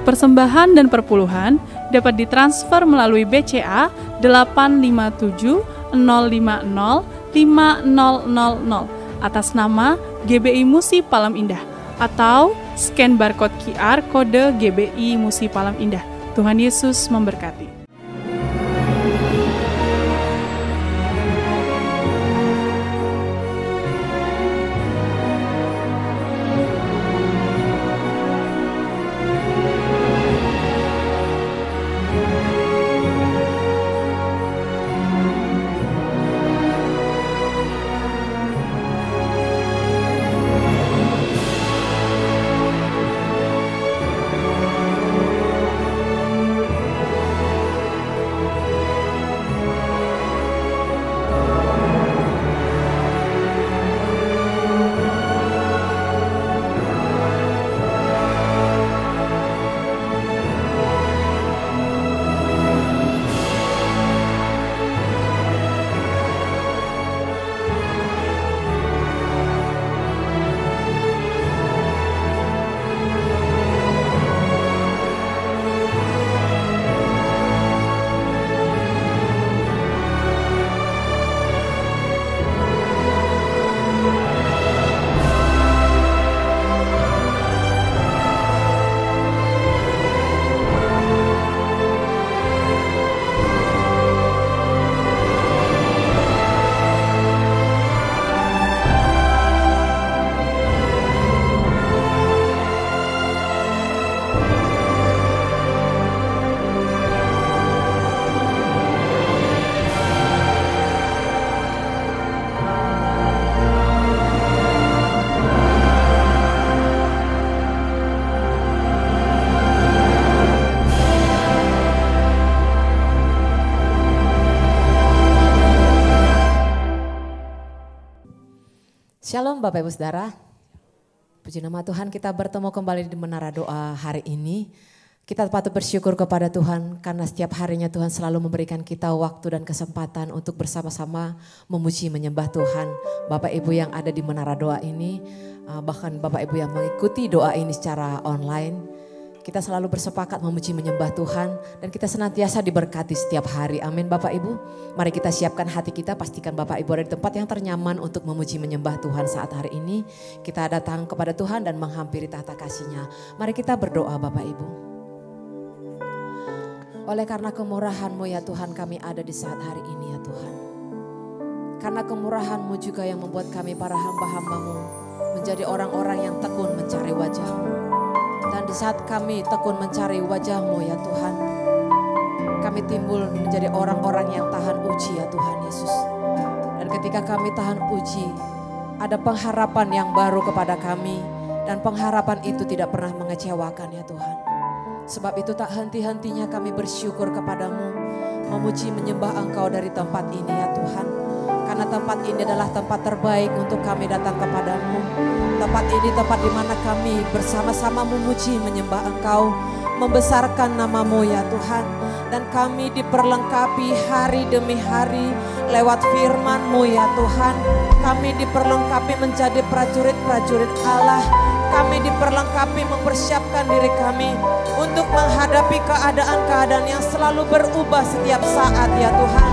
Persembahan dan perpuluhan dapat ditransfer melalui BCA 857 050 5000 atas nama GBI Musi Palam Indah atau scan barcode QR kode GBI Musi Palam Indah. Tuhan Yesus memberkati. Shalom Bapak Ibu Saudara, puji nama Tuhan kita bertemu kembali di Menara Doa hari ini. Kita patut bersyukur kepada Tuhan karena setiap harinya Tuhan selalu memberikan kita waktu dan kesempatan untuk bersama-sama memuji menyembah Tuhan. Bapak Ibu yang ada di Menara Doa ini, bahkan Bapak Ibu yang mengikuti doa ini secara online. Kita selalu bersepakat memuji menyembah Tuhan dan kita senantiasa diberkati setiap hari. Amin Bapak Ibu. Mari kita siapkan hati kita, pastikan Bapak Ibu ada di tempat yang ternyaman untuk memuji menyembah Tuhan saat hari ini. Kita datang kepada Tuhan dan menghampiri tahta kasih-Nya. Mari kita berdoa Bapak Ibu. Oleh karena kemurahan-Mu ya Tuhan kami ada di saat hari ini ya Tuhan. Karena kemurahan-Mu juga yang membuat kami para hamba-hamba-Mu menjadi orang-orang yang tekun mencari wajah-Mu. Dan di saat kami tekun mencari wajah-Mu ya Tuhan, kami timbul menjadi orang-orang yang tahan uji ya Tuhan Yesus. Dan ketika kami tahan uji, ada pengharapan yang baru kepada kami. Dan pengharapan itu tidak pernah mengecewakan ya Tuhan. Sebab itu tak henti-hentinya kami bersyukur kepadamu, memuji menyembah Engkau dari tempat ini ya Tuhan. Karena tempat ini adalah tempat terbaik untuk kami datang kepadamu. Tempat ini tempat di mana kami bersama-sama memuji menyembah Engkau, membesarkan nama-Mu ya Tuhan. Dan kami diperlengkapi hari demi hari lewat firman-Mu ya Tuhan. Kami diperlengkapi menjadi prajurit-prajurit Allah. Kami diperlengkapi mempersiapkan diri kami untuk menghadapi keadaan-keadaan yang selalu berubah setiap saat ya Tuhan.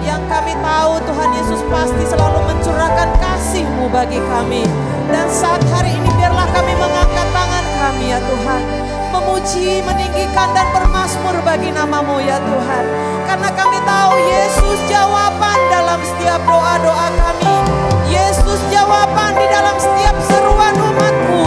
Yang kami tahu Tuhan Yesus pasti selalu mencurahkan kasih-Mu bagi kami. Dan saat hari ini biarlah kami mengangkat tangan kami ya Tuhan. Memuji, meninggikan dan bermazmur bagi nama-Mu ya Tuhan. Karena kami tahu Yesus jawaban dalam setiap doa-doa kami. Yesus jawaban di dalam setiap seruan umat-Mu.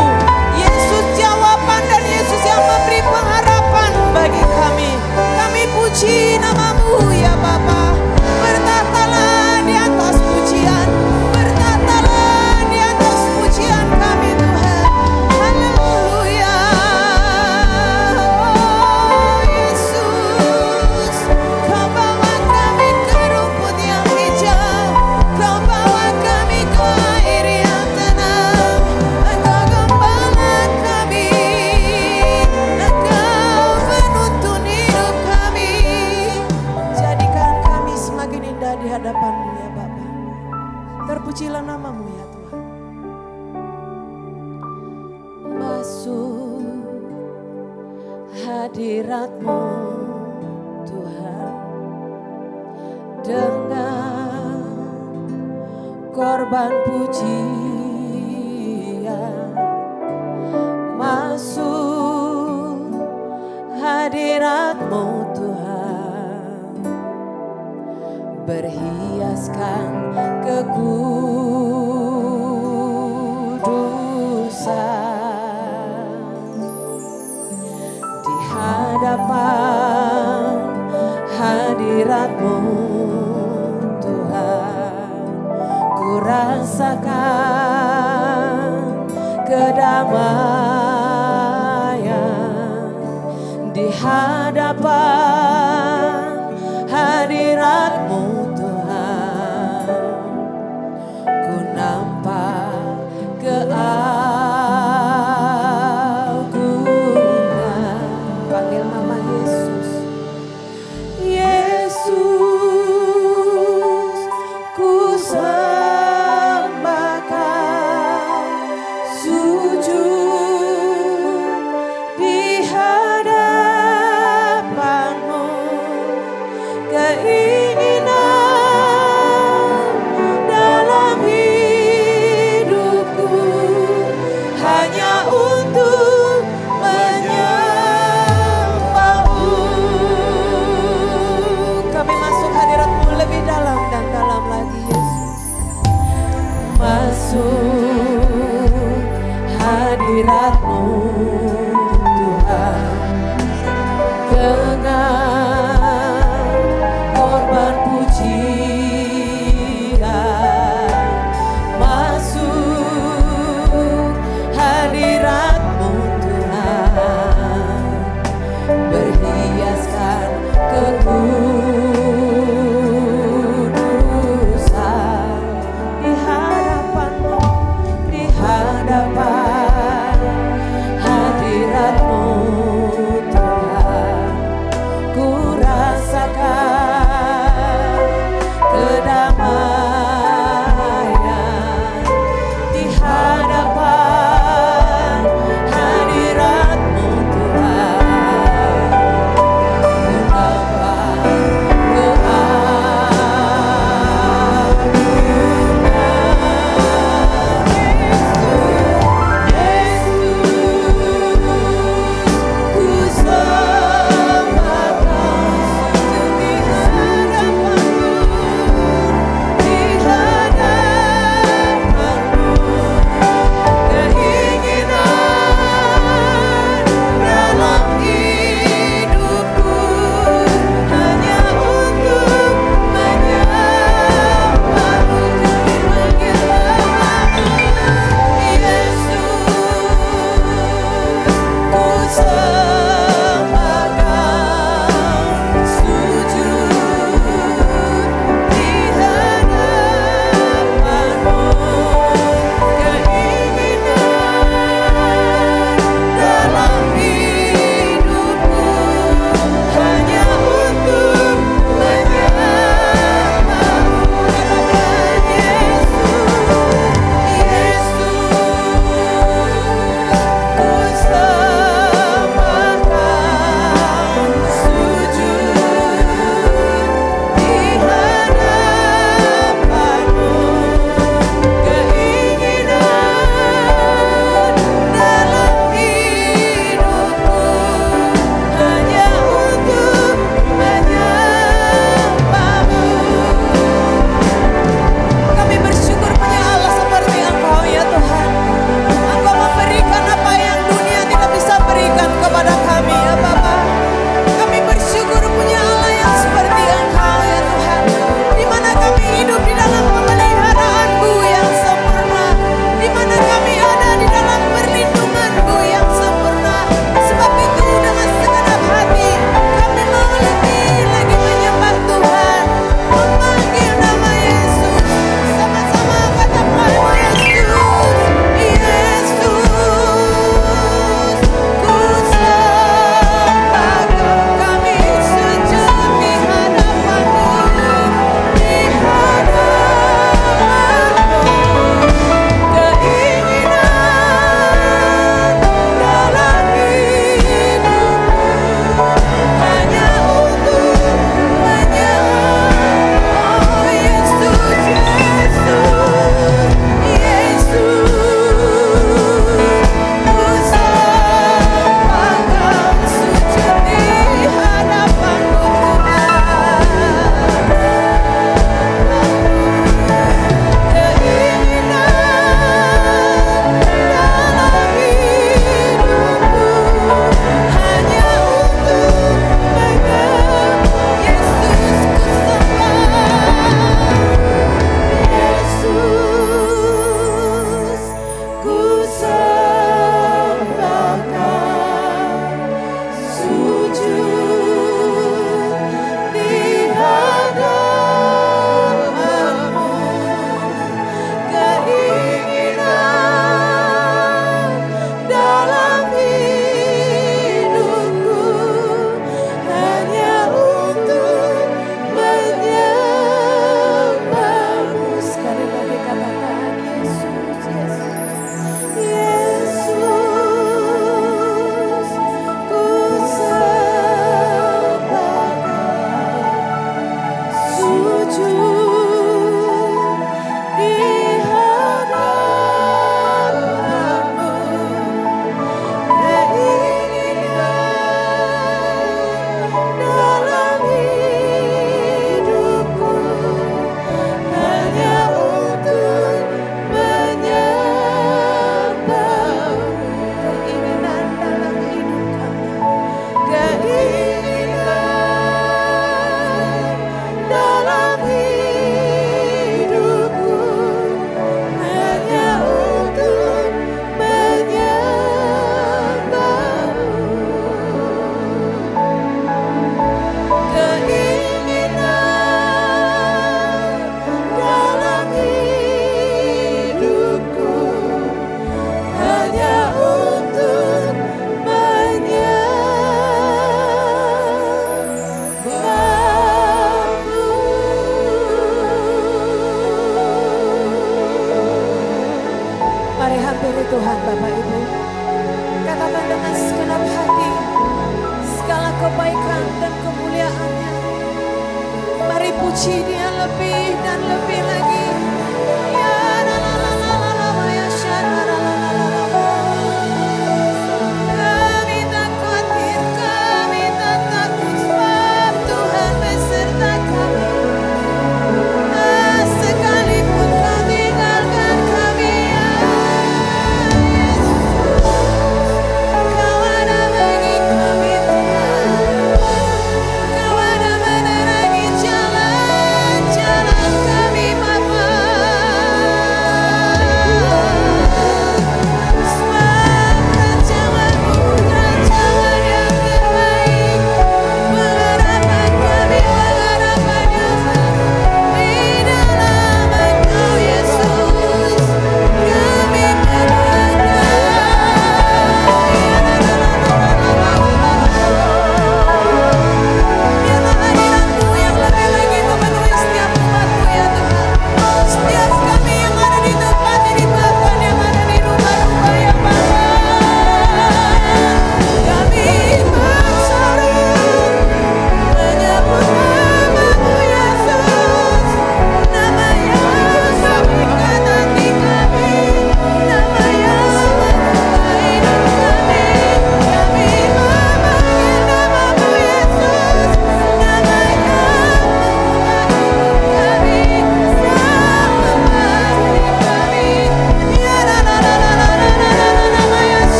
Yesus jawaban dan Yesus yang memberi pengharapan bagi kami. Kami puji nama-Mu ya Bapa. Bertatalah di atas pujian, bertatalah di atas pujian kami Tuhan. Haleluya. Oh Yesus, Kau bawa kami ke rumput yang hijau, Kau bawa kami ke air yang tenang. Engkau hadirat-Mu Tuhan, dengan korban pujian masuk hadirat-Mu Tuhan, berhiaskan kekudusan di hadapan hadirat-Mu Tuhan. Ku rasakan kedamaian di hadapan hadirat-Mu Tuhan. Ku nampak keagungan. Panggil nama Yesus. Yesus, ku sembahkan, sujud di hadapan kebaikan dan kemuliaan-Nya. Mari puji Dia lebih dan lebih lagi. Ya la la la la la la la ya sha la la la la la la. Kami tak khawatir, kami tak takut, sebab Tuhan beserta kami. Sekalipun Kau tinggalkan kami, ya Yesus, Kau ada bagi kami Tuhan. Kau ada menerangi jalan-jalan kami Bapa.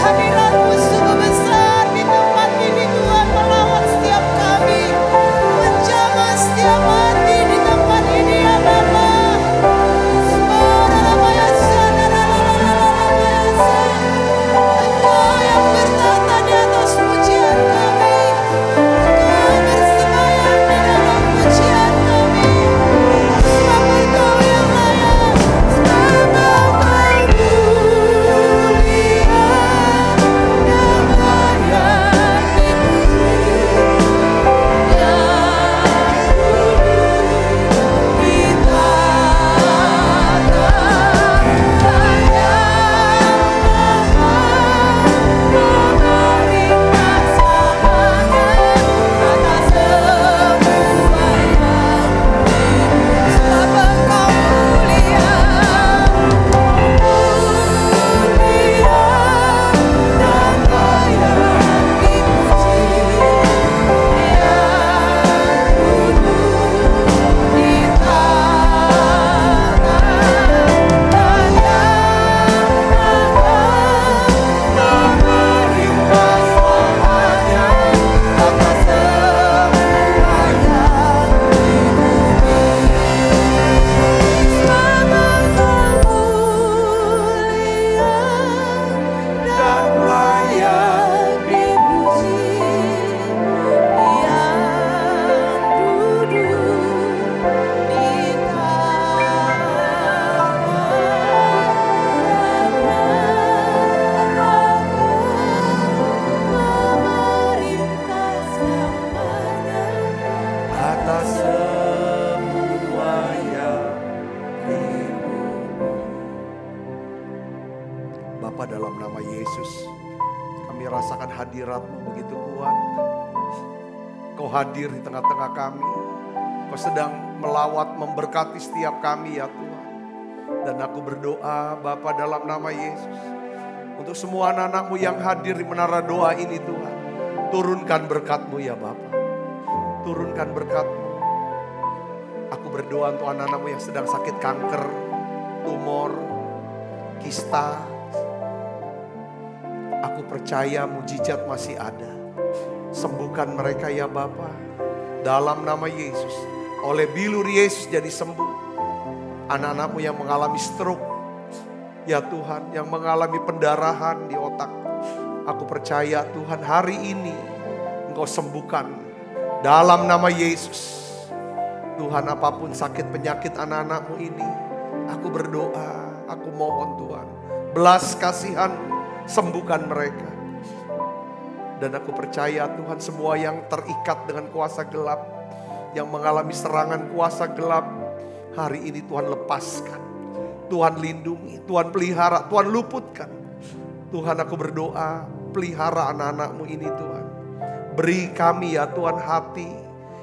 Hadiratmu sungguh besar di tempat ini Tuhan, melawat setiap kami, menjamah setiap hati di tempat ini ya Bapa. Engkau yang bertata di atas pujian kami, Engkau bersemayam di dalam pujian kami, sebab Engkau yang layak, sebab Engkau mulia dan layak dipuji, yang dulu ditata dan yang memerintah selamanya atas semua yang hidup. Sebab Engkau mulia dan layak dipuji, yang dulu ditata dan yang memerintah selamanya atas semua yang hidup. Sebab Engkau mulia dan layak dipuji, yang duduk di memerintah selamanya atas semua yang hidup. Bapa, dalam nama Yesus, kami rasakan hadirat-Mu begitu kuat. Kau hadir di tengah-tengah kami. Kau sedang melawat, memberkati setiap kami ya Tuhan. Dan aku berdoa Bapa dalam nama Yesus, untuk semua anak-anak-Mu yang hadir di menara doa ini Tuhan, turunkan berkat-Mu ya Bapa. Turunkan berkat-Mu. Aku berdoa untuk anak-anak-Mu yang sedang sakit kanker, tumor, kista. Aku percaya mujizat masih ada. Sembuhkan mereka ya Bapa. Dalam nama Yesus. Oleh bilur Yesus jadi sembuh. Anak-anak-Mu yang mengalami stroke, ya Tuhan, yang mengalami pendarahan di otak. Aku percaya Tuhan, hari ini Engkau sembuhkan. Dalam nama Yesus. Tuhan, apapun sakit penyakit anak-anak-Mu ini, aku berdoa, aku mohon Tuhan, belas kasihan, sembuhkan mereka. Dan aku percaya Tuhan, semua yang terikat dengan kuasa gelap, yang mengalami serangan kuasa gelap, hari ini Tuhan lepaskan. Tuhan lindungi, Tuhan pelihara, Tuhan luputkan. Tuhan, aku berdoa, pelihara anak-anak-Mu ini Tuhan. Beri kami ya Tuhan hati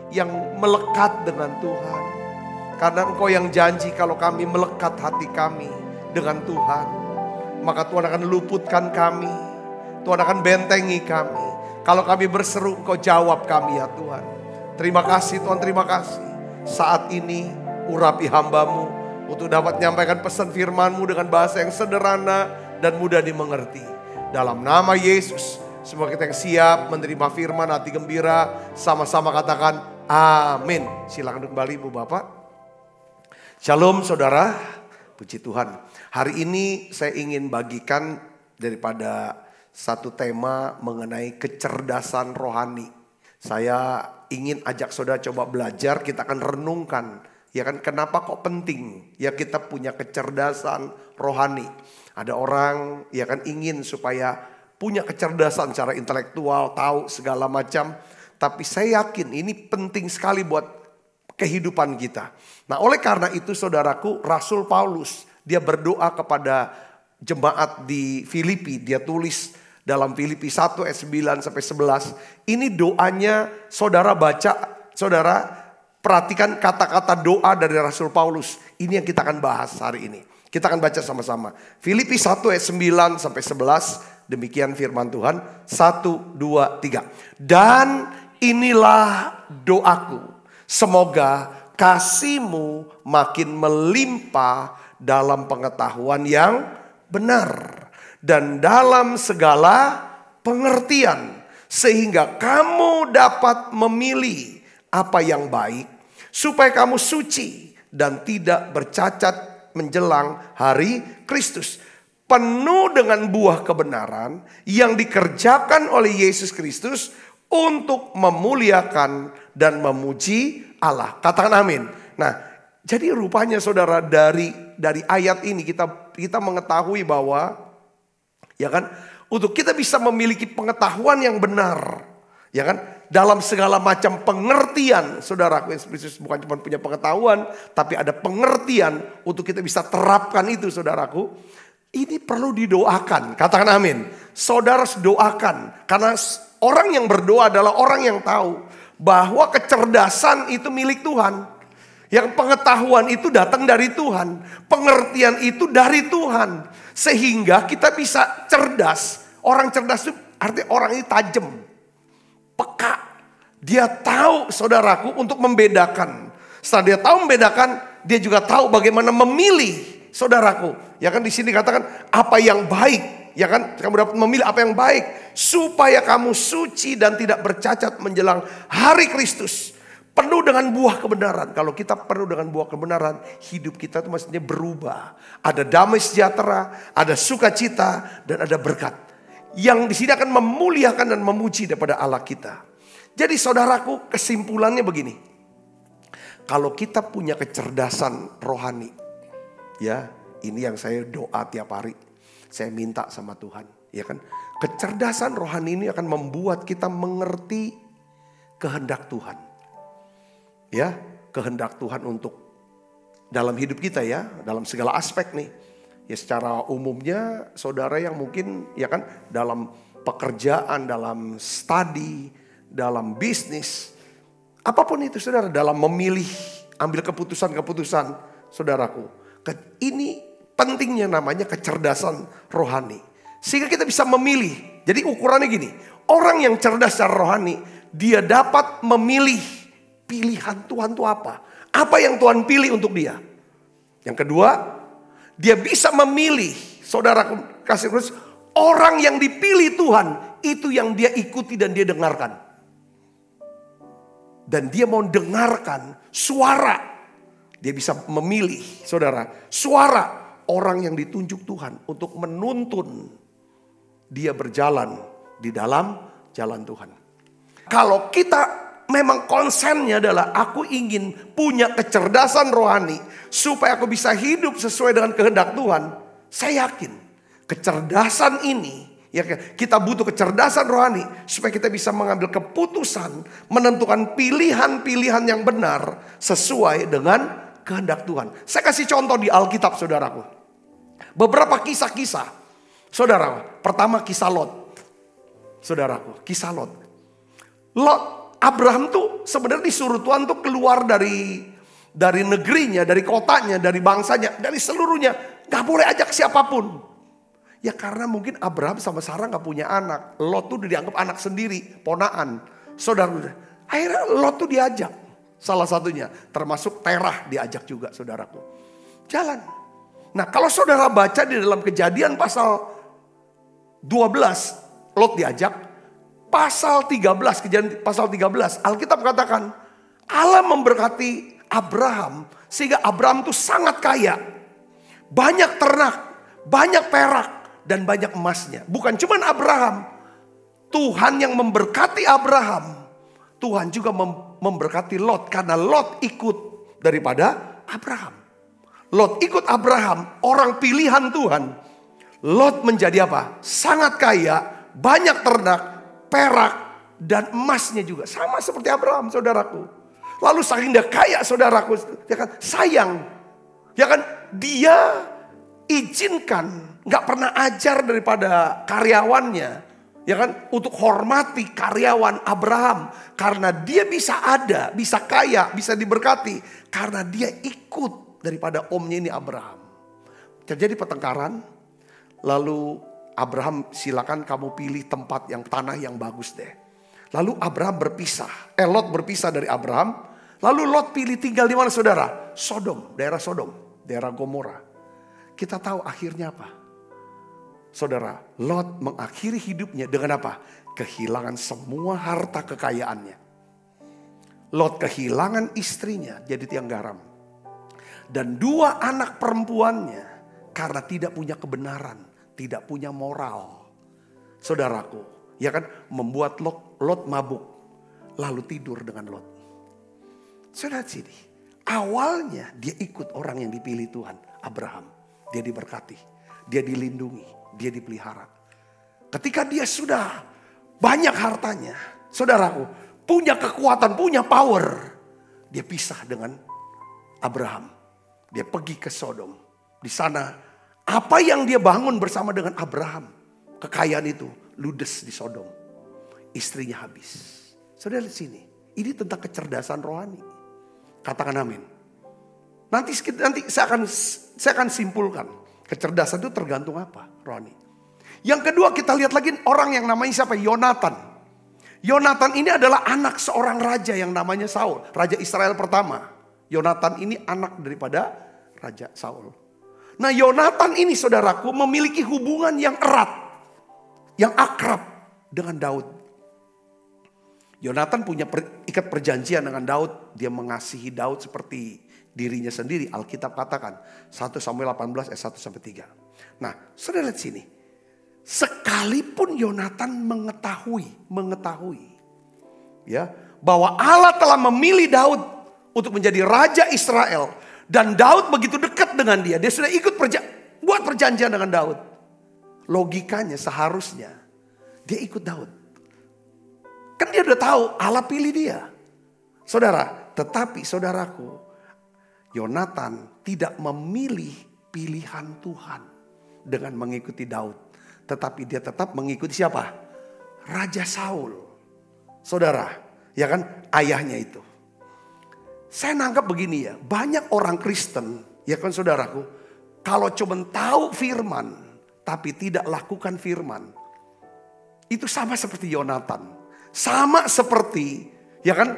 yang melekat dengan Tuhan. Karena Engkau yang janji kalau kami melekat hati kami dengan Tuhan, maka Tuhan akan luputkan kami. Tuhan akan bentengi kami. Kalau kami berseru, Engkau jawab kami ya Tuhan. Terima kasih Tuhan, terima kasih. Saat ini urapi hamba-Mu untuk dapat menyampaikan pesan firman-Mu dengan bahasa yang sederhana dan mudah dimengerti. Dalam nama Yesus, semua kita yang siap menerima firman, hati gembira, sama-sama katakan amin. Silakan kembali Ibu Bapak. Shalom saudara, puji Tuhan. Hari ini saya ingin bagikan daripada satu tema mengenai kecerdasan rohani. Saya ingin ajak saudara coba belajar, kita akan renungkan. Ya kan, kenapa kok penting ya kita punya kecerdasan rohani. Ada orang ya kan ingin supaya punya kecerdasan secara intelektual, tahu segala macam. Tapi saya yakin ini penting sekali buat kehidupan kita. Nah, oleh karena itu saudaraku, Rasul Paulus dia berdoa kepada jemaat di Filipi. Dia tulis dalam Filipi 1 ayat 9 sampai 11. Ini doanya, saudara baca, saudara perhatikan kata-kata doa dari Rasul Paulus. Ini yang kita akan bahas hari ini. Kita akan baca sama-sama. Filipi 1 ayat 9 sampai 11. Demikian firman Tuhan. 1, 2, 3. Dan inilah doaku. Semoga kasih-Mu makin melimpah dalam pengetahuan yang benar dan dalam segala pengertian, sehingga kamu dapat memilih apa yang baik, supaya kamu suci dan tidak bercacat menjelang hari Kristus, penuh dengan buah kebenaran yang dikerjakan oleh Yesus Kristus untuk memuliakan dan memuji Allah. Katakan amin. Nah, jadi rupanya saudara, dari ayat ini kita mengetahui bahwa, ya kan, untuk kita bisa memiliki pengetahuan yang benar, ya kan, dalam segala macam pengertian, saudaraku, Yesus Kristus bukan cuma punya pengetahuan, tapi ada pengertian untuk kita bisa terapkan itu, saudaraku. Ini perlu didoakan, katakan amin. Saudara doakan, karena orang yang berdoa adalah orang yang tahu bahwa kecerdasan itu milik Tuhan. Yang pengetahuan itu datang dari Tuhan, pengertian itu dari Tuhan. Sehingga kita bisa cerdas. Orang cerdas itu artinya orang ini tajam, peka. Dia tahu, saudaraku, untuk membedakan. Setelah dia tahu membedakan, dia juga tahu bagaimana memilih. Saudaraku, ya kan, di sini katakan apa yang baik, ya kan, kamu dapat memilih apa yang baik supaya kamu suci dan tidak bercacat menjelang hari Kristus, penuh dengan buah kebenaran. Kalau kita penuh dengan buah kebenaran, hidup kita itu maksudnya berubah. Ada damai sejahtera, ada sukacita, dan ada berkat yang di sini akan memuliakan dan memuji daripada Allah kita. Jadi saudaraku, kesimpulannya begini. Kalau kita punya kecerdasan rohani, ya, ini yang saya doa tiap hari. Saya minta sama Tuhan, ya kan? Kecerdasan rohani ini akan membuat kita mengerti kehendak Tuhan. Ya, kehendak Tuhan untuk dalam hidup kita, ya, dalam segala aspek nih. Ya, secara umumnya saudara yang mungkin, ya kan, dalam pekerjaan, dalam studi, dalam bisnis, apapun itu saudara, dalam memilih, ambil keputusan-keputusan, saudaraku. Ini pentingnya namanya kecerdasan rohani. Sehingga kita bisa memilih. Jadi ukurannya gini. Orang yang cerdas secara rohani, dia dapat memilih pilihan Tuhan itu apa. Apa yang Tuhan pilih untuk dia. Yang kedua, dia bisa memilih, saudara kasih Kristus, orang yang dipilih Tuhan, itu yang dia ikuti dan dia dengarkan. Dan dia mau dengarkan suara. Dia bisa memilih, saudara, suara orang yang ditunjuk Tuhan untuk menuntun dia berjalan di dalam jalan Tuhan. Kalau kita memang konsennya adalah aku ingin punya kecerdasan rohani supaya aku bisa hidup sesuai dengan kehendak Tuhan, saya yakin kecerdasan ini, ya, kita butuh kecerdasan rohani supaya kita bisa mengambil keputusan, menentukan pilihan-pilihan yang benar sesuai dengan kehendak Tuhan. Saya kasih contoh di Alkitab, saudaraku. Beberapa kisah-kisah. Saudara, pertama kisah Lot. Saudaraku, kisah Lot. Abraham tuh sebenarnya disuruh Tuhan tuh keluar dari negerinya, dari kotanya, dari bangsanya, dari seluruhnya. Gak boleh ajak siapapun. Ya karena mungkin Abraham sama Sarah gak punya anak. Lot tuh dianggap anak sendiri, ponaan. Saudara, akhirnya Lot tuh diajak. Salah satunya, termasuk Terah diajak juga, saudaraku. Jalan. Nah, kalau saudara baca di dalam Kejadian pasal 12, Lot diajak. Pasal 13, Kejadian pasal 13, Alkitab katakan, Allah memberkati Abraham, sehingga Abraham itu sangat kaya. Banyak ternak, banyak perak, dan banyak emasnya. Bukan cuma Abraham, Tuhan yang memberkati Abraham, Tuhan juga memberkati Lot, karena Lot ikut daripada Abraham. Lot ikut Abraham, orang pilihan Tuhan. Lot menjadi apa? Sangat kaya, banyak ternak, perak, dan emasnya juga. Sama seperti Abraham, saudaraku. Lalu saking dia kaya, saudaraku, ya kan, sayang. Ya kan, dia izinkan, gak pernah ajar daripada karyawannya, ya kan, untuk hormati karyawan Abraham. Karena dia bisa ada, bisa kaya, bisa diberkati. Karena dia ikut daripada omnya ini Abraham. Terjadi pertengkaran. Lalu Abraham, silakan kamu pilih tanah yang bagus deh. Lalu Abraham berpisah. Lot berpisah dari Abraham. Lalu Lot pilih tinggal di mana saudara? Sodom, daerah Gomora. Kita tahu akhirnya apa? Saudara, Lot mengakhiri hidupnya dengan apa? Kehilangan semua harta kekayaannya. Lot kehilangan istrinya jadi tiang garam. Dan 2 anak perempuannya karena tidak punya kebenaran, tidak punya moral. Saudaraku, ya kan, membuat Lot mabuk. Lalu tidur dengan Lot. Saudara sini, awalnya dia ikut orang yang dipilih Tuhan, Abraham. Dia diberkati, dia dilindungi, dia dipelihara. Ketika dia sudah banyak hartanya, saudaraku, punya kekuatan, punya power, dia pisah dengan Abraham. Dia pergi ke Sodom. Di sana, apa yang dia bangun bersama dengan Abraham, kekayaan itu ludes di Sodom. Istrinya habis. Saudara lihat sini, ini tentang kecerdasan rohani. Katakan amin. Nanti saya akan simpulkan. Kecerdasan itu tergantung apa, rohani. Yang kedua kita lihat lagi orang yang namanya siapa? Yonatan. Yonatan ini adalah anak seorang raja yang namanya Saul. Raja Israel pertama. Yonatan ini anak daripada Raja Saul. Nah, Yonatan ini saudaraku memiliki hubungan yang erat, yang akrab dengan Daud. Yonatan punya ikat perjanjian dengan Daud. Dia mengasihi Daud seperti dirinya sendiri. Alkitab katakan 1 Samuel 18 ayat 1-3. Nah, saudara lihat sini. Sekalipun Yonatan mengetahui ya, bahwa Allah telah memilih Daud untuk menjadi raja Israel, dan Daud begitu dekat dengan dia sudah ikut buat perjanjian dengan Daud. Logikanya seharusnya dia ikut Daud. Kan dia udah tahu Allah pilih dia. Saudara, tetapi saudaraku, Yonatan tidak memilih pilihan Tuhan dengan mengikuti Daud. Tetapi dia tetap mengikuti siapa? Raja Saul. Saudara, ya kan, ayahnya itu. Saya nangkap begini ya, banyak orang Kristen, ya kan saudaraku, kalau cuma tahu firman, tapi tidak lakukan firman, itu sama seperti Yonatan. Sama seperti, ya kan,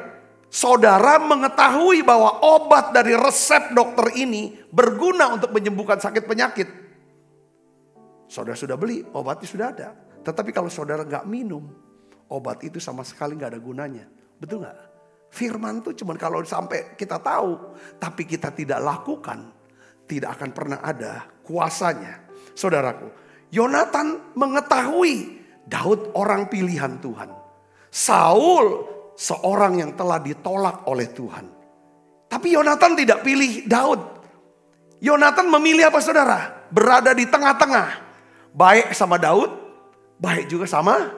saudara mengetahui bahwa obat dari resep dokter ini berguna untuk menyembuhkan sakit penyakit. Saudara sudah beli, obatnya sudah ada. Tetapi kalau saudara nggak minum, obat itu sama sekali nggak ada gunanya. Betul nggak? Firman itu cuma kalau sampai kita tahu, tapi kita tidak lakukan, tidak akan pernah ada kuasanya. Saudaraku, Yonatan mengetahui Daud orang pilihan Tuhan. Saul seorang yang telah ditolak oleh Tuhan. Tapi Yonatan tidak pilih Daud. Yonatan memilih apa saudara? Berada di tengah-tengah. Baik sama Daud, baik juga sama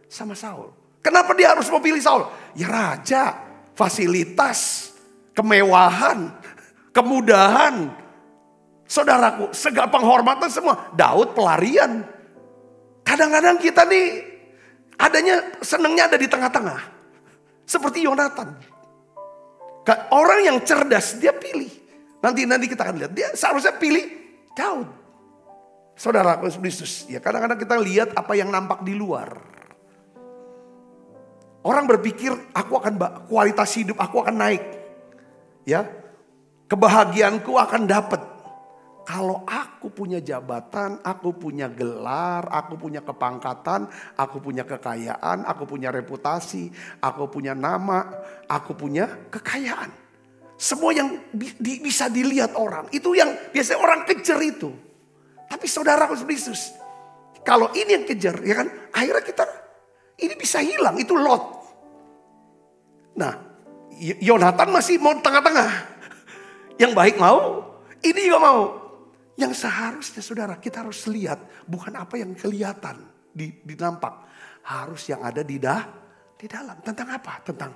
Saul. Kenapa dia harus memilih Saul? Ya raja, fasilitas, kemewahan, kemudahan. Saudaraku, segala penghormatan semua. Daud pelarian. Kadang-kadang kita nih adanya senengnya ada di tengah-tengah. Seperti Yonatan. Orang yang cerdas dia pilih. Nanti kita akan lihat. Dia seharusnya pilih Daud. Saudara Kristus, ya kadang-kadang kita lihat apa yang nampak di luar. Orang berpikir kualitas hidup aku akan naik. Ya. Kebahagiaanku akan dapat. Kalau aku punya jabatan, aku punya gelar, aku punya kepangkatan, aku punya kekayaan, aku punya reputasi, aku punya nama, aku punya kekayaan. Semua yang bisa dilihat orang, itu yang biasanya orang kejar itu. Tapi saudara Kristus, kalau ini yang kejar, ya kan, akhirnya kita ini bisa hilang, itu Lot. Nah, Yonatan masih mau tengah-tengah. Yang baik mau, ini juga mau. Yang seharusnya saudara kita harus lihat bukan apa yang kelihatan di nampak, harus yang ada di dalam. Tentang apa? Tentang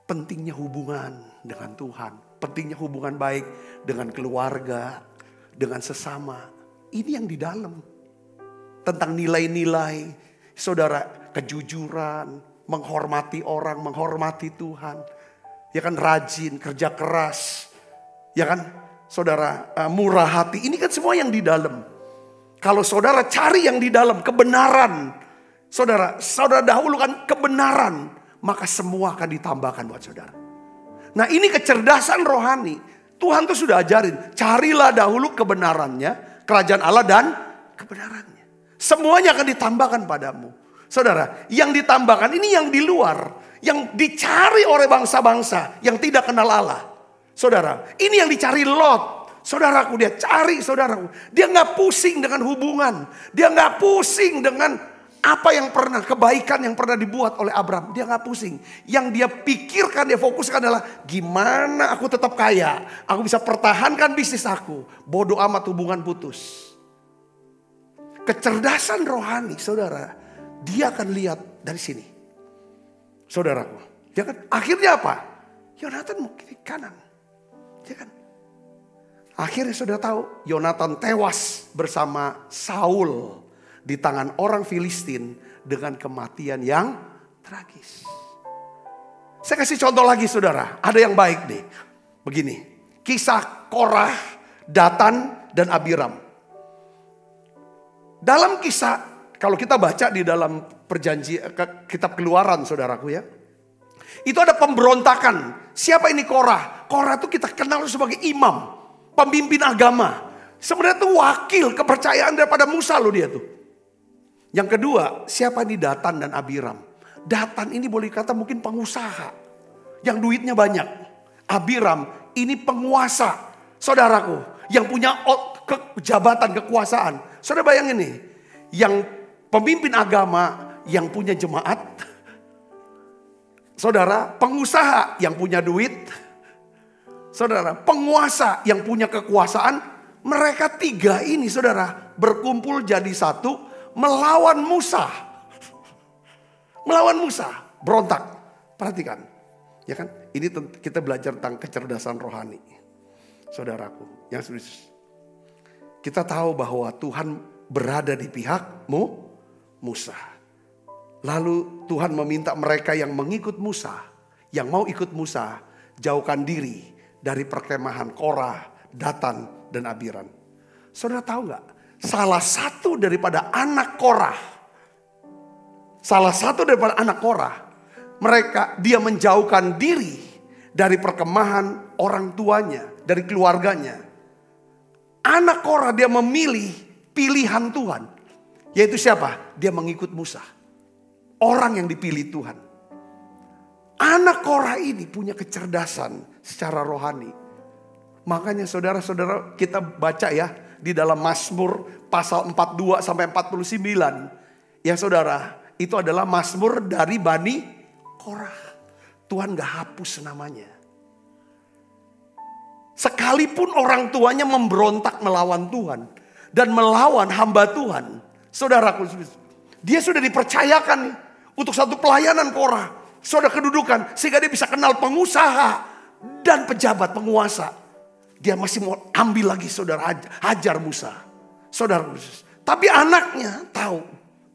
pentingnya hubungan dengan Tuhan, pentingnya hubungan baik dengan keluarga, dengan sesama. Ini yang di dalam. Tentang nilai-nilai, saudara, kejujuran, menghormati orang, menghormati Tuhan. Ya kan, rajin, kerja keras. Ya kan, saudara, murah hati. Ini kan semua yang di dalam. Kalau saudara cari yang di dalam, kebenaran. Saudara dahulukan kebenaran. Maka semua akan ditambahkan buat saudara. Nah ini kecerdasan rohani. Tuhan tuh sudah ajarin. Carilah dahulu kebenarannya, kerajaan Allah dan kebenarannya. Semuanya akan ditambahkan padamu. Saudara, yang ditambahkan ini yang di luar. Yang dicari oleh bangsa-bangsa yang tidak kenal Allah. Saudara, ini yang dicari Lot. Saudaraku, dia cari saudaraku. Dia gak pusing dengan hubungan. Dia gak pusing dengan apa yang pernah, kebaikan yang pernah dibuat oleh Abraham. Dia gak pusing. Yang dia pikirkan, dia fokuskan adalah gimana aku tetap kaya. Aku bisa pertahankan bisnis aku. Bodoh amat hubungan putus. Kecerdasan rohani saudara, dia akan lihat dari sini. Saudaraku, ya kan? Akhirnya apa? Yonatan mau kiri kanan. Ya kan? Akhirnya saudara tahu, Yonatan tewas bersama Saul di tangan orang Filistin dengan kematian yang tragis. Saya kasih contoh lagi saudara, ada yang baik nih. Begini, kisah Korah, Datan, dan Abiram. Dalam kisah, kalau kita baca di dalam kitab Keluaran saudaraku ya. Itu ada pemberontakan. Siapa ini Korah? Korah itu kita kenal sebagai imam, pemimpin agama. Sebenarnya itu wakil kepercayaan daripada Musa loh dia tuh. Yang kedua, siapa ini Datan dan Abiram? Datan ini boleh kata mungkin pengusaha yang duitnya banyak. Abiram ini penguasa, saudaraku, yang punya jabatan kekuasaan. Saudara bayangin nih, yang pemimpin agama yang punya jemaat, saudara, pengusaha yang punya duit, saudara, penguasa yang punya kekuasaan, mereka tiga ini saudara berkumpul jadi satu melawan Musa. Melawan Musa, berontak. Perhatikan, ya kan? Ini kita belajar tentang kecerdasan rohani. Saudaraku, yang serius. Kita tahu bahwa Tuhan berada di pihak Musa. Lalu Tuhan meminta mereka yang mengikut Musa, yang mau ikut Musa, jauhkan diri dari perkemahan Korah, Datan, dan Abiram. Saudara tahu gak? Salah satu daripada anak Korah, dia menjauhkan diri dari perkemahan orang tuanya, dari keluarganya. Anak Korah dia memilih pilihan Tuhan. Yaitu siapa? Dia mengikut Musa. Orang yang dipilih Tuhan. Anak Korah ini punya kecerdasan secara rohani. Makanya saudara-saudara kita baca ya di dalam Mazmur pasal 42 sampai 49. Ya saudara, itu adalah Mazmur dari Bani Korah. Tuhan gak hapus namanya. Sekalipun orang tuanya memberontak melawan Tuhan dan melawan hamba Tuhan, saudaraku, dia sudah dipercayakan nih untuk satu pelayanan Korah. Saudara kedudukan sehingga dia bisa kenal pengusaha dan pejabat penguasa. Dia masih mau ambil lagi saudara, hajar Musa. Saudara, tapi anaknya tahu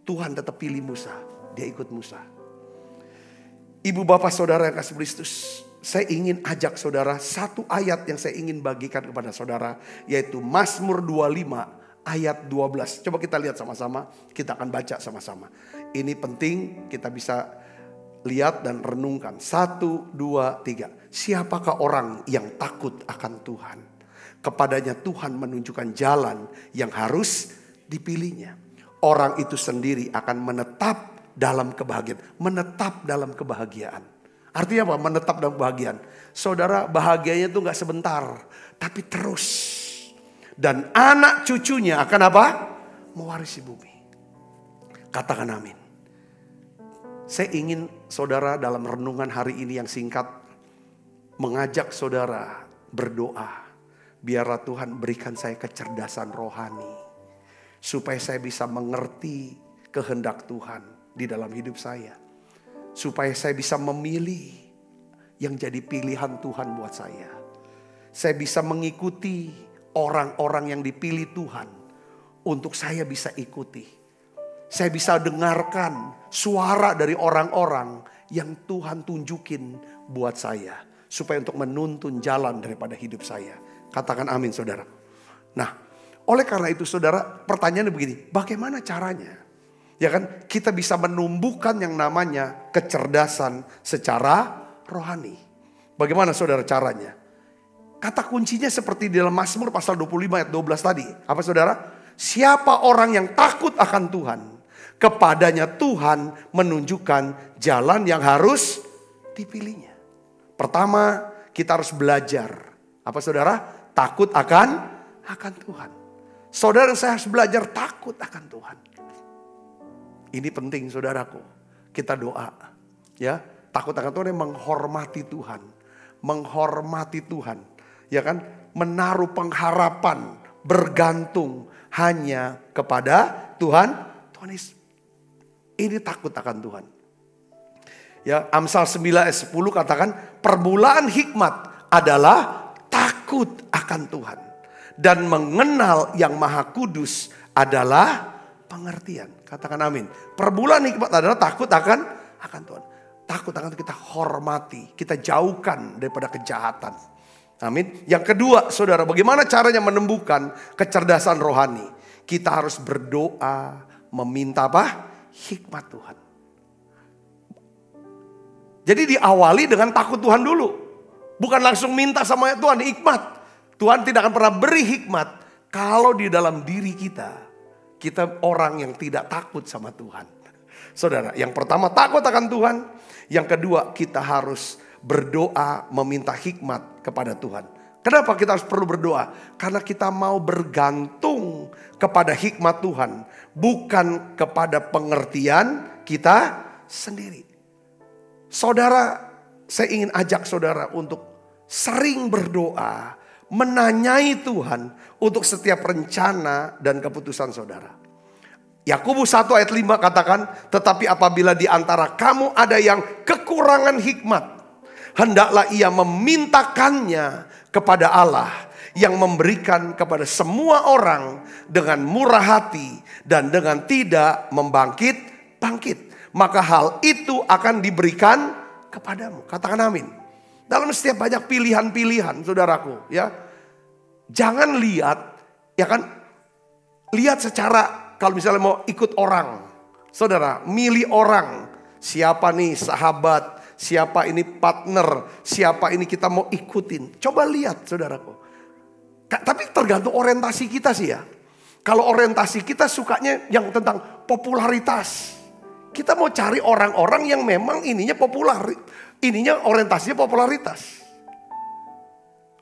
Tuhan tetap pilih Musa. Dia ikut Musa. Ibu bapak saudara yang kasih Kristus, saya ingin ajak saudara satu ayat yang saya ingin bagikan kepada saudara, yaitu Mazmur 25 ayat 12. Coba kita lihat sama-sama, kita akan baca sama-sama. Ini penting kita bisa lihat dan renungkan. 1, 2, 3. Siapakah orang yang takut akan Tuhan? Kepadanya Tuhan menunjukkan jalan yang harus dipilihnya. Orang itu sendiri akan menetap dalam kebahagiaan. Menetap dalam kebahagiaan. Artinya apa? Menetap dalam kebahagiaan. Saudara, bahagianya itu gak sebentar, tapi terus. Dan anak cucunya akan apa? Mewarisi bumi. Katakan amin. Saya ingin saudara dalam renungan hari ini yang singkat, mengajak saudara berdoa. Biarlah Tuhan berikan saya kecerdasan rohani. Supaya saya bisa mengerti kehendak Tuhan di dalam hidup saya. Supaya saya bisa memilih yang jadi pilihan Tuhan buat saya. Saya bisa mengikuti orang-orang yang dipilih Tuhan. Untuk saya bisa ikuti. Saya bisa dengarkan suara dari orang-orang yang Tuhan tunjukin buat saya. Supaya untuk menuntun jalan daripada hidup saya. Katakan amin saudara. Nah, oleh karena itu saudara, pertanyaannya begini. Bagaimana caranya? Ya kan, kita bisa menumbuhkan yang namanya kecerdasan secara rohani. Bagaimana saudara caranya? Kata kuncinya seperti di dalam Mazmur pasal 25 ayat 12 tadi. Apa saudara? Siapa orang yang takut akan Tuhan, kepadanya Tuhan menunjukkan jalan yang harus dipilihnya. Pertama, kita harus belajar. Apa saudara? Takut akan Tuhan. Saudara, saya harus belajar takut akan Tuhan. Ini penting saudaraku. Kita doa. Ya, takut akan Tuhan yang menghormati Tuhan. Menghormati Tuhan. Ya kan? Menaruh pengharapan, bergantung hanya kepada Tuhan. Tuhan Yesus. Ini takut akan Tuhan. Ya, Amsal 9 ayat 10 katakan, permulaan hikmat adalah takut akan Tuhan. Dan mengenal yang maha kudus adalah pengertian. Katakan amin. Permulaan hikmat adalah takut akan Tuhan. Takut akan kita hormati, kita jauhkan daripada kejahatan. Amin. Yang kedua, saudara, bagaimana caranya menemukan kecerdasan rohani? Kita harus berdoa, meminta apa? Hikmat Tuhan. Jadi diawali dengan takut Tuhan dulu. Bukan langsung minta sama Tuhan hikmat. Tuhan tidak akan pernah beri hikmat kalau di dalam diri kita orang yang tidak takut sama Tuhan. Saudara, yang pertama takut akan Tuhan. Yang kedua, kita harus berdoa meminta hikmat kepada Tuhan. Kenapa kita harus perlu berdoa? Karena kita mau bergantung kepada hikmat Tuhan, bukan kepada pengertian kita sendiri. Saudara, saya ingin ajak saudara untuk sering berdoa, menanyai Tuhan untuk setiap rencana dan keputusan saudara. Yakobus 1 ayat 5 katakan, tetapi apabila di antara kamu ada yang kekurangan hikmat, hendaklah ia memintakannya kepada Allah yang memberikan kepada semua orang dengan murah hati dan dengan tidak membangkit-bangkit. Maka hal itu akan diberikan kepadamu. Katakan amin. Dalam setiap banyak pilihan-pilihan saudaraku, ya. Jangan lihat, ya kan. Lihat secara, kalau misalnya mau ikut orang. Saudara, milih orang. Siapa nih sahabat, siapa ini partner, siapa ini kita mau ikutin. Coba lihat saudaraku. Tapi tergantung orientasi kita sih ya. Kalau orientasi kita sukanya yang tentang popularitas. Kita mau cari orang-orang yang memang ininya populer. Ininya orientasinya popularitas.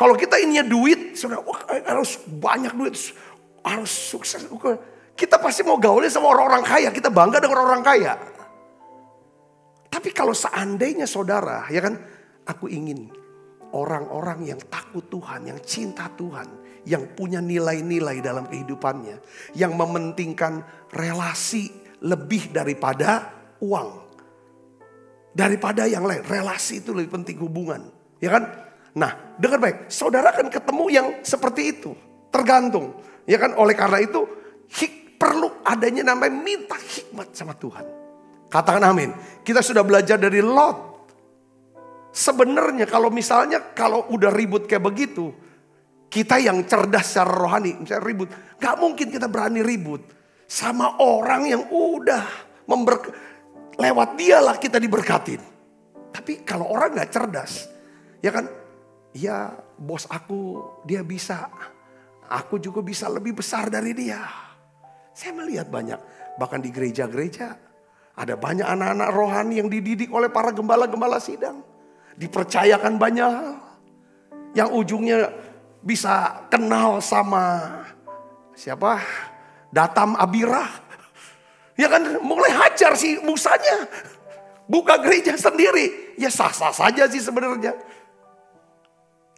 Kalau kita ininya duit, saudara, wah, harus banyak duit, harus sukses. Kita pasti mau gaulnya sama orang-orang kaya. Kita bangga dengan orang kaya. Tapi kalau seandainya saudara, ya kan, aku ingin orang-orang yang takut Tuhan, yang cinta Tuhan, yang punya nilai-nilai dalam kehidupannya, yang mementingkan relasi lebih daripada uang. Daripada yang lain, relasi itu lebih penting, hubungan. Ya kan? Nah, dengar baik, saudara akan ketemu yang seperti itu. Tergantung. Ya kan? Oleh karena itu, perlu adanya namanya minta hikmat sama Tuhan. Katakan amin. Kita sudah belajar dari Lot. Sebenarnya kalau misalnya kalau udah ribut kayak begitu, kita yang cerdas secara rohani, misalnya ribut, gak mungkin kita berani ribut sama orang yang udah lewat dialah kita diberkatin. Tapi kalau orang gak cerdas, ya kan, ya bos aku dia bisa, aku juga bisa lebih besar dari dia. Saya melihat banyak, bahkan di gereja-gereja ada banyak anak-anak rohani yang dididik oleh para gembala-gembala sidang. Dipercayakan banyak hal, yang ujungnya bisa kenal sama siapa? Datam Abirah. Ya kan, mulai hajar si Musanya. Buka gereja sendiri. Ya sah-sah saja sih sebenarnya.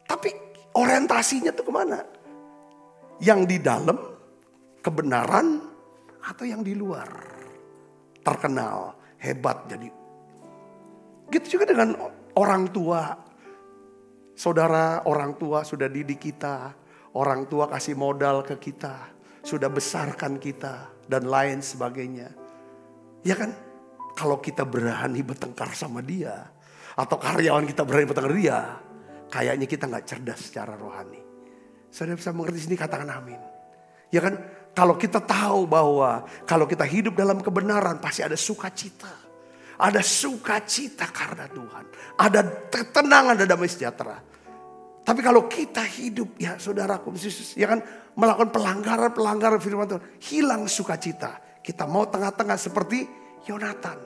Tapi orientasinya tuh kemana? Yang di dalam kebenaran atau yang di luar? Terkenal, hebat jadi. Gitu juga dengan orang tua. Saudara, orang tua sudah didik kita. Orang tua kasih modal ke kita. Sudah besarkan kita dan lain sebagainya. Ya kan? Kalau kita berani bertengkar sama dia, atau karyawan kita berani bertengkar dia, kayaknya kita gak cerdas secara rohani. Saudara bisa mengerti sini, katakan amin. Ya kan? Kalau kita tahu bahwa kalau kita hidup dalam kebenaran pasti ada sukacita, ada sukacita karena Tuhan. Ada ketenangan, ada damai sejahtera. Tapi kalau kita hidup ya saudaraku, ya kan, melakukan pelanggaran firman Tuhan, hilang sukacita. Kita mau tengah-tengah seperti Yonatan.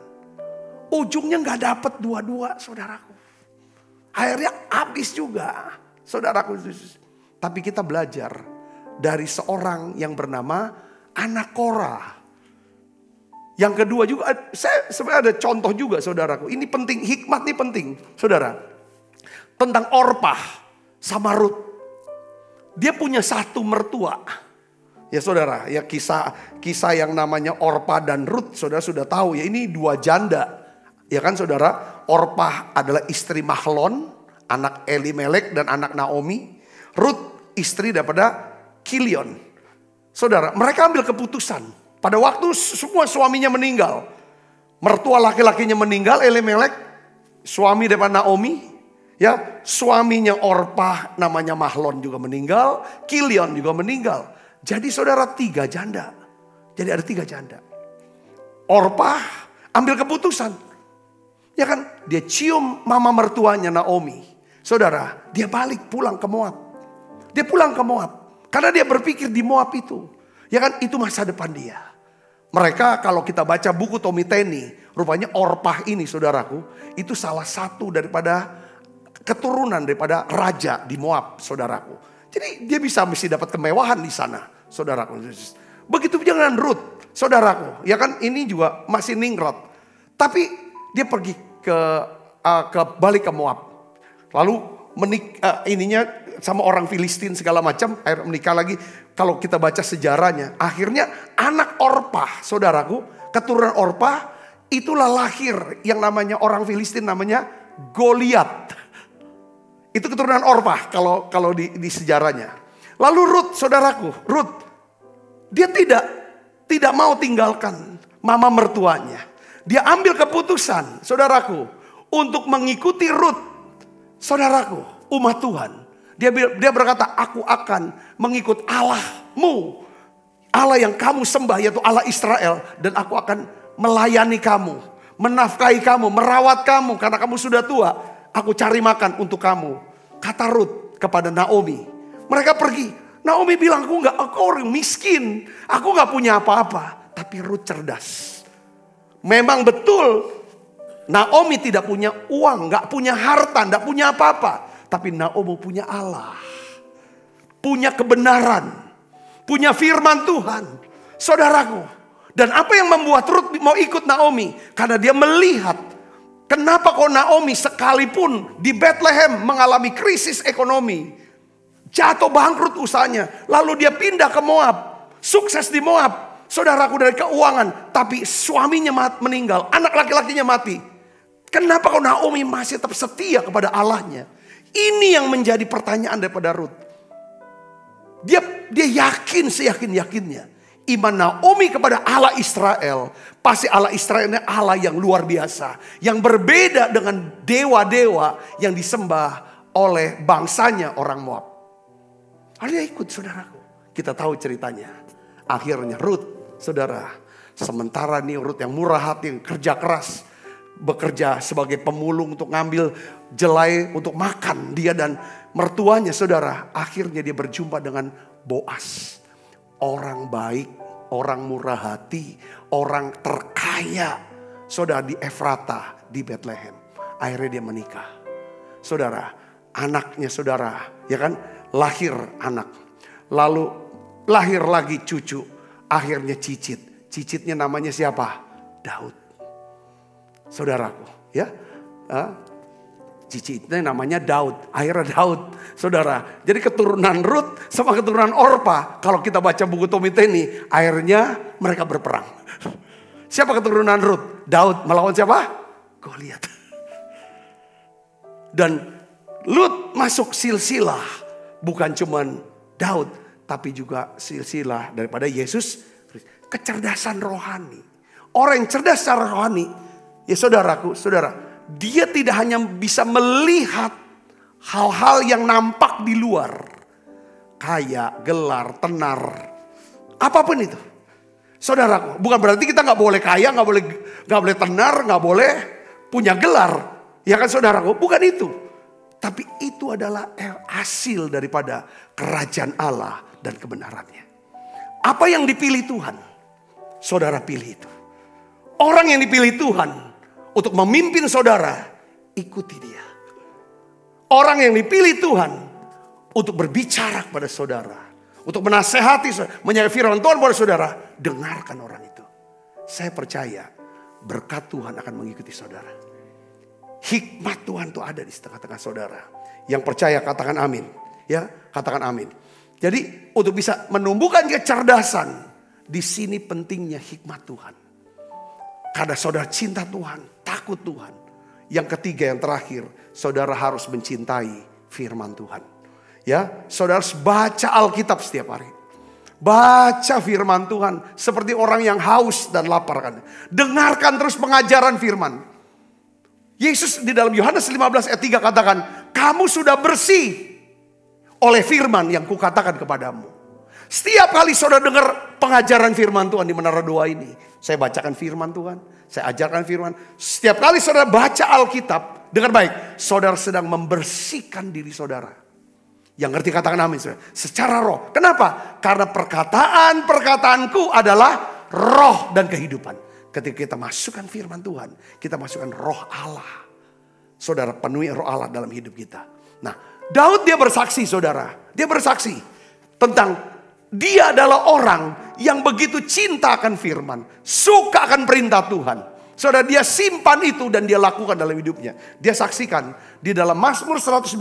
Ujungnya gak dapat dua-dua saudaraku. Akhirnya habis juga saudaraku. Tapi kita belajar dari seorang yang bernama anak Korah. Yang kedua juga, saya sebenarnya ada contoh juga saudaraku. Ini penting, hikmat ini penting saudara. Tentang Orpah sama Rut. Dia punya satu mertua. Ya saudara, ya kisah yang namanya Orpah dan Rut, saudara sudah tahu ya, ini dua janda. Ya kan saudara, Orpah adalah istri Mahlon, anak Elimelek dan anak Naomi. Rut istri daripada Kilion. Saudara, mereka ambil keputusan. Pada waktu semua suaminya meninggal. Mertua laki-lakinya meninggal, Elimelek, suami daripada Naomi. Ya, suaminya Orpah namanya Mahlon juga meninggal. Kilion juga meninggal. Jadi saudara 3 janda. Jadi ada 3 janda. Orpah ambil keputusan. Ya kan, dia cium mama mertuanya Naomi. Saudara, dia balik pulang ke Moab. Dia pulang ke Moab. Karena dia berpikir di Moab itu. Ya kan, itu masa depan dia. Mereka kalau kita baca buku Tomiteni, rupanya Orpah ini saudaraku, itu salah satu daripada keturunan daripada raja di Moab saudaraku. Jadi dia mesti dapat kemewahan di sana saudaraku. Begitu juga dengan Rut saudaraku. Ya kan, ini juga masih ningrat. Tapi dia pergi balik ke Moab. Lalu ininya sama orang Filistin segala macam, akhirnya menikah lagi. Kalau kita baca sejarahnya, akhirnya anak Orpah, saudaraku, keturunan Orpah, itulah lahir yang namanya orang Filistin namanya Goliat. Itu keturunan Orpah kalau di sejarahnya. Lalu Rut, saudaraku, Rut, dia tidak mau tinggalkan mama mertuanya. Dia ambil keputusan, saudaraku, untuk mengikuti Rut, saudaraku, umat Tuhan. Dia berkata, aku akan mengikut Allahmu, Allah yang kamu sembah, yaitu Allah Israel. Dan aku akan melayani kamu, menafkahi kamu, merawat kamu, karena kamu sudah tua. Aku cari makan untuk kamu, kata Rut kepada Naomi. Mereka pergi. Naomi bilang, aku orang miskin, aku gak punya apa-apa. Tapi Rut cerdas. Memang betul Naomi tidak punya uang, gak punya harta, gak punya apa-apa. Tapi Naomi punya Allah. Punya kebenaran. Punya firman Tuhan. Saudaraku. Dan apa yang membuat Rut mau ikut Naomi? Karena dia melihat. Kenapa kok Naomi sekalipun di Bethlehem mengalami krisis ekonomi. Jatuh bangkrut usahanya. Lalu dia pindah ke Moab. Sukses di Moab. Saudaraku, dari keuangan, tapi suaminya meninggal, anak laki-lakinya mati. Kenapa kok Naomi masih tetap setia kepada Allahnya? Ini yang menjadi pertanyaan daripada Rut. Dia yakin seyakin-yakinnya. Iman Naomi kepada Allah Israel, pasti Allah Israel ini Allah yang luar biasa, yang berbeda dengan dewa-dewa yang disembah oleh bangsanya orang Moab. Lalu dia ikut, saudaraku. Kita tahu ceritanya. Akhirnya Rut, saudara, sementara nih Rut yang murah hati, yang kerja keras, bekerja sebagai pemulung untuk ngambil jelai untuk makan dia dan mertuanya, saudara. Akhirnya dia berjumpa dengan Boas, orang baik, orang murah hati, orang terkaya, saudara, di Efrata, di Bethlehem. Akhirnya dia menikah, saudara. Anaknya, saudara, ya kan, lahir anak, lalu lahir lagi cucu, akhirnya cicit. Cicitnya namanya siapa? Daud. Saudaraku, ya. Cicitnya namanya Daud. Akhirnya Daud, saudara. Jadi keturunan Rut sama keturunan Orpah. Kalau kita baca buku Tomiteni, akhirnya mereka berperang. Siapa keturunan Rut? Daud melawan siapa? Goliat. Dan Lut masuk silsilah. Bukan cuman Daud, tapi juga silsilah daripada Yesus. Kecerdasan rohani. Orang yang cerdas secara rohani, ya saudaraku, saudara, dia tidak hanya bisa melihat hal-hal yang nampak di luar. Kaya, gelar, tenar, apapun itu. Saudaraku, bukan berarti kita nggak boleh kaya, nggak boleh tenar, nggak boleh punya gelar. Ya kan saudaraku, bukan itu. Tapi itu adalah hasil daripada kerajaan Allah dan kebenarannya. Apa yang dipilih Tuhan, saudara pilih itu. Orang yang dipilih Tuhan untuk memimpin saudara, ikuti dia. Orang yang dipilih Tuhan untuk berbicara kepada saudara, untuk menasehati, menyampaikan firman Tuhan kepada saudara, dengarkan orang itu. Saya percaya berkat Tuhan akan mengikuti saudara. Hikmat Tuhan itu ada di tengah-tengah saudara. Yang percaya katakan amin. Ya, katakan amin. Jadi untuk bisa menumbuhkan kecerdasan, di sini pentingnya hikmat Tuhan. Karena saudara cinta Tuhan, takut Tuhan. Yang ketiga, yang terakhir, saudara harus mencintai firman Tuhan. Ya, saudara harus baca Alkitab setiap hari. Baca firman Tuhan seperti orang yang haus dan lapar kan. Dengarkan terus pengajaran firman. Yesus di dalam Yohanes 15 ayat 3 katakan, kamu sudah bersih oleh firman yang kukatakan kepadamu. Setiap kali saudara dengar pengajaran firman Tuhan di Menara Doa ini, saya bacakan firman Tuhan, saya ajarkan firman. Setiap kali saudara baca Alkitab, dengar baik, saudara sedang membersihkan diri saudara. Yang ngerti katakan amin saudara. Secara roh. Kenapa? Karena perkataanku adalah roh dan kehidupan. Ketika kita masukkan firman Tuhan, kita masukkan roh Allah. Saudara penuhi roh Allah dalam hidup kita. Nah, Daud dia bersaksi saudara. Dia bersaksi tentang dia adalah orang yang begitu cinta akan firman. Suka akan perintah Tuhan. Saudara dia simpan itu dan dia lakukan dalam hidupnya. Dia saksikan di dalam Mazmur 119.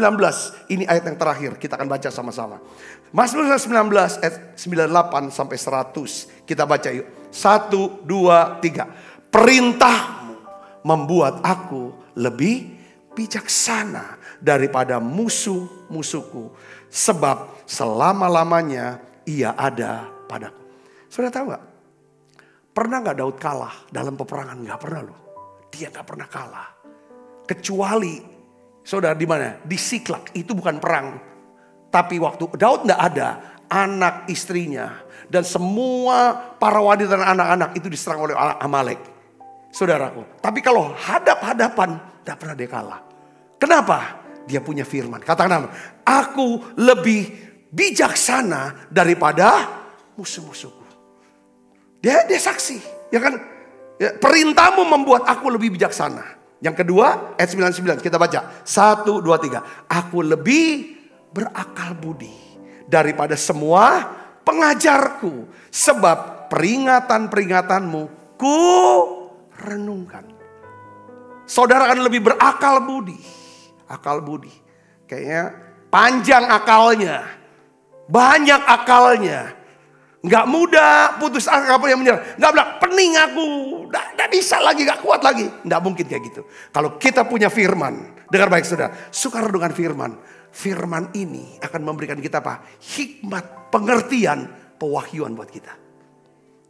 Ini ayat yang terakhir kita akan baca sama-sama. Mazmur 119 ayat 98 sampai 100. Kita baca yuk. 1, 2, 3. Perintahmu membuat aku lebih bijaksana daripada musuh-musuhku. Sebab selama-lamanya ia ada padaku. Saudara tahu gak? Pernah gak Daud kalah dalam peperangan? Gak pernah loh. Dia gak pernah kalah. Kecuali, saudara di mana? Di Siklak, itu bukan perang. Tapi waktu Daud gak ada, anak istrinya dan semua para wanita dan anak-anak itu diserang oleh Amalek. Saudaraku, tapi kalau hadap-hadapan, gak pernah dia kalah. Kenapa? Dia punya firman. Katakan, aku lebih bijaksana daripada musuh-musuhku. Dia saksi, ya kan? Ya, perintahmu membuat aku lebih bijaksana. Yang kedua, ayat 99 kita baca. 1, 2, 3. Aku lebih berakal budi daripada semua pengajarku. Sebab peringatan-peringatanmu ku renungkan. Saudara akan lebih berakal budi. Akal budi. Kayaknya panjang akalnya. Banyak akalnya. Gak mudah putus asa yang menyerah. Gak bilang pening aku. Gak bisa lagi, gak kuat lagi. Gak mungkin kayak gitu. Kalau kita punya firman. Dengar baik saudara. Suka renungan firman. Firman ini akan memberikan kita apa? Hikmat, pengertian, pewahyuan buat kita.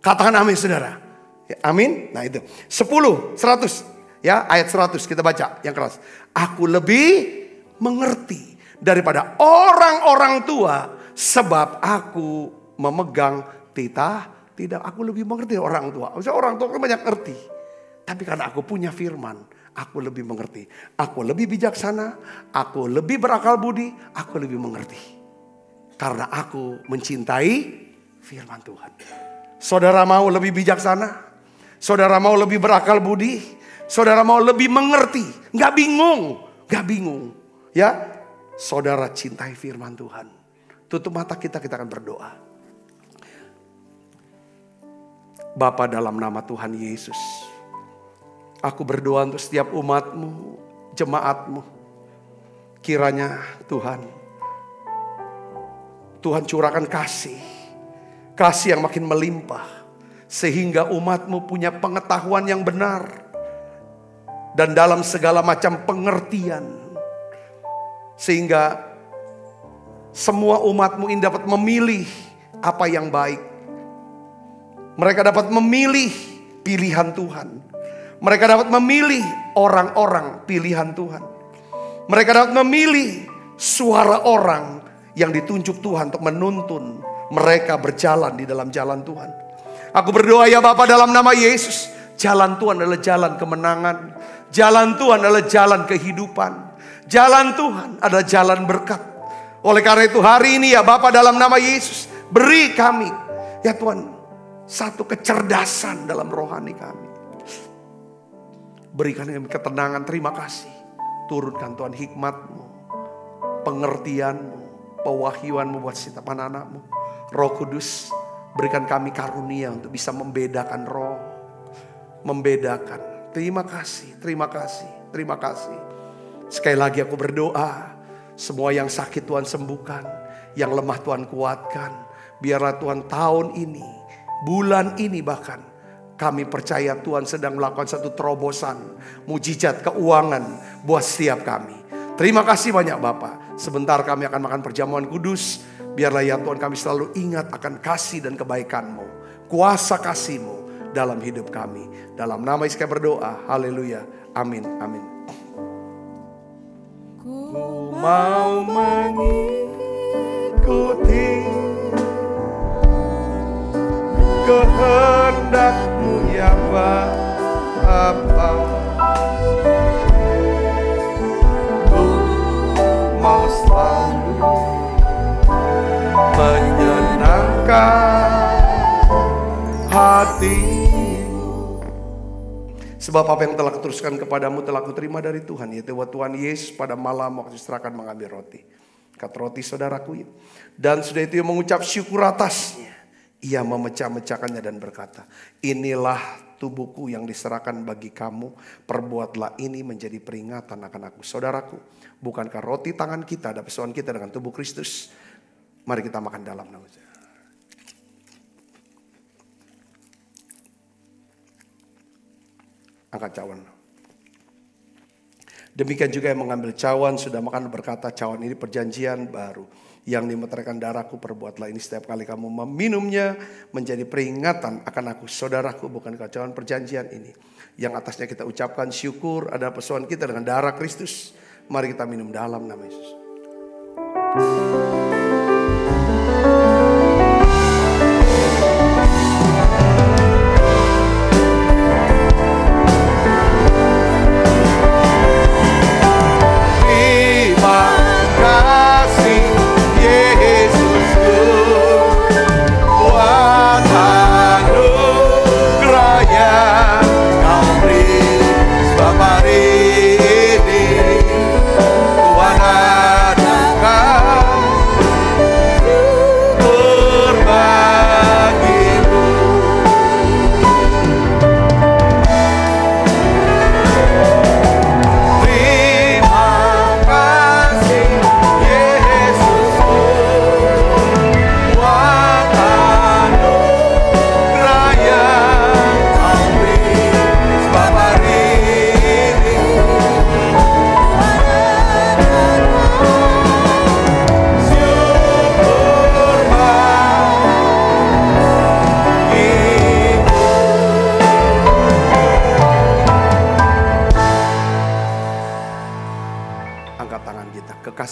Katakan amin saudara. Ya, amin. Nah itu. 10, 100. Ya ayat 100 kita baca yang keras. Aku lebih mengerti daripada orang-orang tua. Sebab aku memegang tidak aku lebih mengerti orang tua. Maksudnya orang tua kan banyak ngerti. Tapi karena aku punya firman, aku lebih mengerti. Aku lebih bijaksana, aku lebih berakal budi, aku lebih mengerti. Karena aku mencintai firman Tuhan. Saudara mau lebih bijaksana? Saudara mau lebih berakal budi? Saudara mau lebih mengerti? Gak bingung. Ya, saudara cintai firman Tuhan. Tutup mata kita akan berdoa. Bapa dalam nama Tuhan Yesus. Aku berdoa untuk setiap umatmu, jemaatmu. Kiranya Tuhan curahkan kasih. Kasih yang makin melimpah. Sehingga umatmu punya pengetahuan yang benar. Dan dalam segala macam pengertian. Sehingga semua umatmu ini dapat memilih apa yang baik. Mereka dapat memilih pilihan Tuhan. Mereka dapat memilih orang-orang pilihan Tuhan. Mereka dapat memilih suara orang yang ditunjuk Tuhan untuk menuntun mereka berjalan di dalam jalan Tuhan. Aku berdoa ya Bapa dalam nama Yesus. Jalan Tuhan adalah jalan kemenangan. Jalan Tuhan adalah jalan kehidupan. Jalan Tuhan adalah jalan berkat. Oleh karena itu hari ini ya Bapa dalam nama Yesus, beri kami ya Tuhan satu kecerdasan dalam rohani kami. Berikan kami ketenangan, terima kasih. Turunkan Tuhan hikmat-Mu, pengertian-Mu, pewahyuan-Mu buat setiap anak-anak-Mu. Roh Kudus, berikan kami karunia untuk bisa membedakan roh. Membedakan. Terima kasih, terima kasih, terima kasih. Sekali lagi aku berdoa, semua yang sakit Tuhan sembuhkan, yang lemah Tuhan kuatkan. Biarlah Tuhan tahun ini, bulan ini bahkan, kami percaya Tuhan sedang melakukan satu terobosan, mujizat keuangan buat setiap kami. Terima kasih banyak Bapak. Sebentar kami akan makan perjamuan kudus. Biarlah ya Tuhan kami selalu ingat akan kasih dan kebaikan-Mu, kuasa kasih-Mu dalam hidup kami. Dalam nama Yesus kami berdoa. Haleluya. Amin. Amin. Ku mau mengikuti kehendak-Mu ya Bapa. Ku mau selalu menyenangkan hati. Sebab apa yang telah kuteruskan kepadamu telah kuterima dari Tuhan, yaitu bahwa Tuhan Yesus pada malam waktu istirahat mengambil roti. Kata roti saudaraku, dan sudah itu ia mengucap syukur atasnya. Ia memecah-mecahkannya dan berkata, inilah tubuhku yang diserahkan bagi kamu. Perbuatlah ini menjadi peringatan akan aku. Saudaraku, bukankah roti tangan kita ada persoalan kita dengan tubuh Kristus? Mari kita makan dalam nama Tuhan. Angkat cawan. Demikian juga yang mengambil cawan sudah makan berkata, cawan ini perjanjian baru yang dimeteraikan darahku. Perbuatlah ini setiap kali kamu meminumnya menjadi peringatan akan aku. Saudaraku, bukan cawan perjanjian ini yang atasnya kita ucapkan syukur ada persoalan kita dengan darah Kristus. Mari kita minum dalam nama Yesus.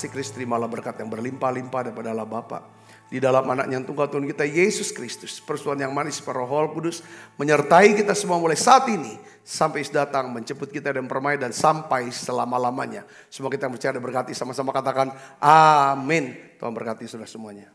Kristus, terimalah berkat yang berlimpah-limpah daripada Allah Bapa di dalam anaknya yang tunggal Tuhan kita Yesus Kristus. Persekutuan yang manis para Roh Kudus menyertai kita semua mulai saat ini sampai Yesus datang menjemput kita dan permai dan sampai selama-lamanya. Semua kita percaya dan berkati, sama-sama katakan amin. Tuhan berkati saudara semuanya.